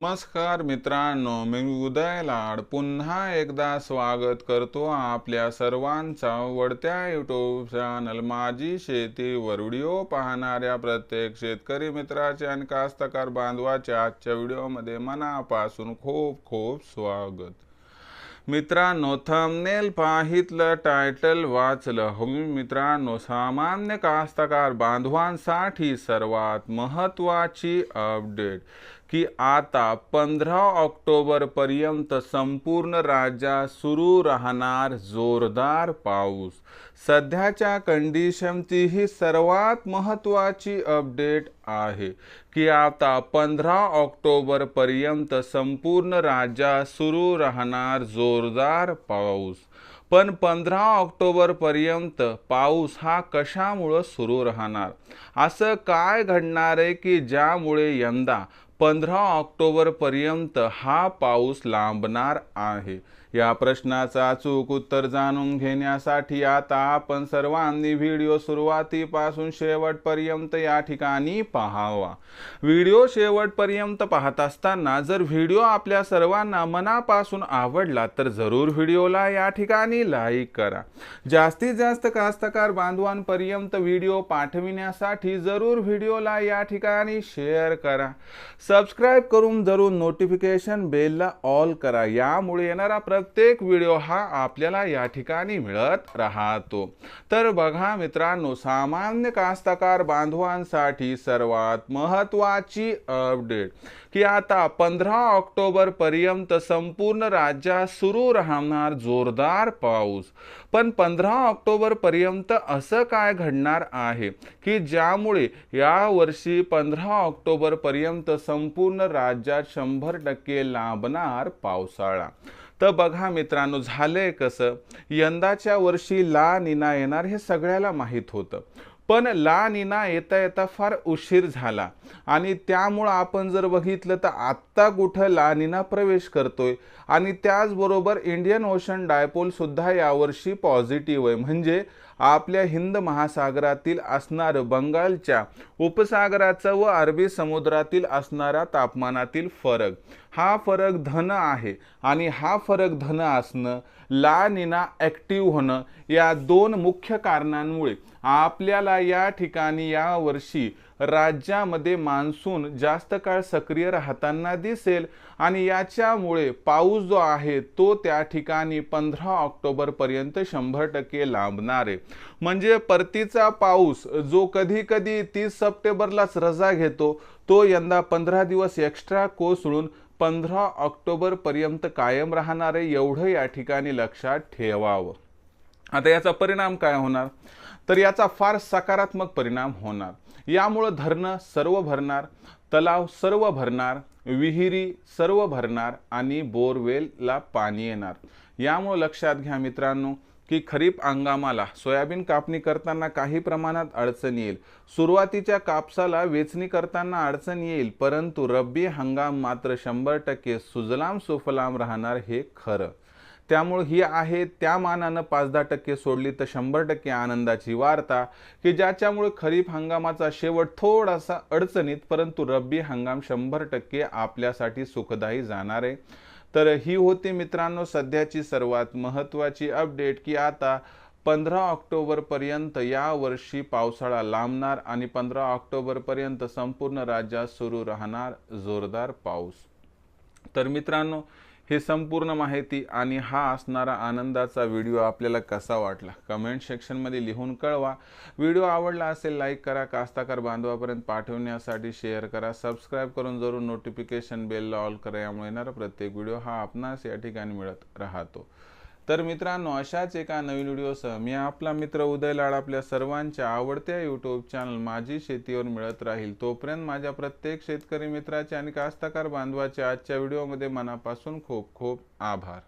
नमस्कार मित्रांनो, मी उदय लाड पुन्हा एकदा स्वागत करतो आपल्या सर्वांचा आवडत्या यूट्यूब चॅनल माझी शेतीवर व्हिडिओ पाहणाऱ्या प्रत्येक शेतकरी मित्राचे आणि कास्तकार बांधवाच्या आजच्या व्हिडिओमध्ये मनापासून खूप खूप स्वागत। मित्रांनो, थंबनेल पाहितलं, टायटल वाचलं, हो मित्रांनो, सामान्य कास्तकार बांधवांसाठी सर्वात महत्त्वाची अपडेट की आता 15 ऑक्टोबर पर्यंत संपूर्ण राज्यात सुरू राहणार जोरदार पाऊस। सध्याच्या कंडिशनची ही सर्वात महत्त्वाची अपडेट आहे की आता 15 ऑक्टोबर पर्यंत संपूर्ण राज्यात सुरू राहणार जोरदार पाऊस। पण 15 ऑक्टोबर पर्यंत पाऊस हा कशामुळे सुरू राहणार, असं काय घडणार आहे की ज्यामुळे यंदा 15 ऑक्टोबर पर्यंत हा पाऊस लांबणार आहे? या प्रश्नाचं अचूक उत्तर जाणून घेण्यासाठी आता आपण सर्वांनी व्हिडिओ सुरुवातीपासून शेवटपर्यंत या ठिकाणी पाहावा। व्हिडिओ शेवटपर्यंत पाहत असताना जर व्हिडिओ आपल्या सर्वांना मनापासून आवडला तर जरूर व्हिडिओला या ठिकाणी लाईक करा। जास्तीत जास्त कास्तकार बांधवांपर्यंत व्हिडिओ पाठविण्यासाठी जरूर व्हिडिओला या ठिकाणी शेअर करा। सबस्क्राइब करून जरूर नोटिफिकेशन बेलला ऑल करा, यामुळे येणारा प्रत्येक व्हिडिओ हा आपल्याला या ठिकाणी मिळत राहतो। तर बघा मित्रांनो, सामान्य कास्तकार बांधवांसाठी सर्वात महत्त्वाची अपडेट की आता 15 ऑक्टोबर पर्यंत संपूर्ण राज्यात सुरू राहणार जोरदार पाऊस। पण 15 ऑक्टोबर पर्यंत असं काय घडणार आहे की ज्यामुळे या वर्षी 15 ऑक्टोबर पर्यंत संपूर्ण राज्यात 100% लांबणार पावसाळा? तर बघा मित्रांनो, झालंय कसं, यंदाच्या वर्षी ला निना येणार हे सगळ्याला माहीत होतं, पण ला निना येता येता फार उशीर झाला आणि त्यामुळे आपण जर बघितलं तर आत्ता कुठं ला निना प्रवेश करतोय आणि त्याचबरोबर इंडियन ओशन डायपोल सुद्धा यावर्षी पॉझिटिव्ह आहे। म्हणजे आपल्या हिंद महासागरातील असणारं बंगालच्या उपसागराचा व अरबी समुद्रातील असणारा तापमानातील फरक, हा फरक धन आहे आणि हा फरक धन असणं, ला निना ॲक्टिव्ह होणं, या दोन मुख्य कारणांमुळे आपल्याला या ठिकाणी या वर्षी राज्यामध्ये मान्सून जास्त काळ सक्रिय राहताना दिसेल आणि याच्यामुळे पाऊस जो आहे तो त्या ठिकाणी 15 ऑक्टोबर पर्यंत 100% लांबणार आहे। म्हणजे परतीचा पाऊस जो कधी कधी 30 सप्टेंबरलाच रजा घेतो, तो यंदा 15 दिवस एक्स्ट्रा कोसळून 15 ऑक्टोबर पर्यंत कायम राहणार आहे, एवढं या ठिकाणी लक्षात ठेवावं। आता याचा परिणाम काय होणार, तर याचा फार सकारात्मक परिणाम होणार। यामुळे धरणं सर्व भरणार, तलाव सर्व भरणार, विहिरी सर्व भरणार आणि बोरवेलला पाणी येणार। यामुळे लक्षात घ्या मित्रांनो की खरीप हंगामाला सोयाबीन कापणी करताना काही प्रमाणात अडचण येईल, सुरुवातीच्या कापसाला वेचणी करताना अडचण येईल, परंतु रब्बी हंगाम मात्र 100% सुजलाम सुफलाम राहणार हे खरं। त्यामुळे ही आहे त्या मानानं 5-10% सोडली तर 100% आनंदाची वार्ता की ज्याच्यामुळे खरीप हंगामाचा शेवट थोडासा अडचणीत, परंतु रब्बी हंगाम 100% आपल्यासाठी सुखदायी जाणार आहे। तर ही होती मित्रांनो सध्याची सर्वात महत्त्वाची अपडेट की आता 15 ऑक्टोबर पर्यंत या वर्षी पावसाळा लांबणार आणि 15 ऑक्टोबर पर्यंत संपूर्ण राज्यात सुरू राहणार जोरदार पाऊस। तर मित्रांनो, ही संपूर्ण माहिती आणि हा असणारा आनंदाचा व्हिडिओ आपल्याला कसा वाटला कमेंट सेक्शनमध्ये लिहून कळवा। व्हिडिओ आवडला असेल लाईक करा, कास्तकार बांधवापर्यंत पाठवण्यासाठी शेअर करा, सबस्क्राइब करून जरूर नोटिफिकेशन बेलला ऑल करा, यामुळे येणारा प्रत्येक व्हिडिओ हा आपणास या ठिकाणी मिळत राहतो। तर मित्रांनो, अशाच एका नवीन व्हिडिओसह मी आपला मित्र उदय लाड आपल्या सर्वांच्या आवडत्या यूट्यूब चॅनल माझी शेतीवर मिळत राहील। तोपर्यंत माझ्या प्रत्येक शेतकरी मित्राचे आणि कास्तकार बांधवाचे आजच्या व्हिडिओमध्ये मनापासून खूप खूप आभार।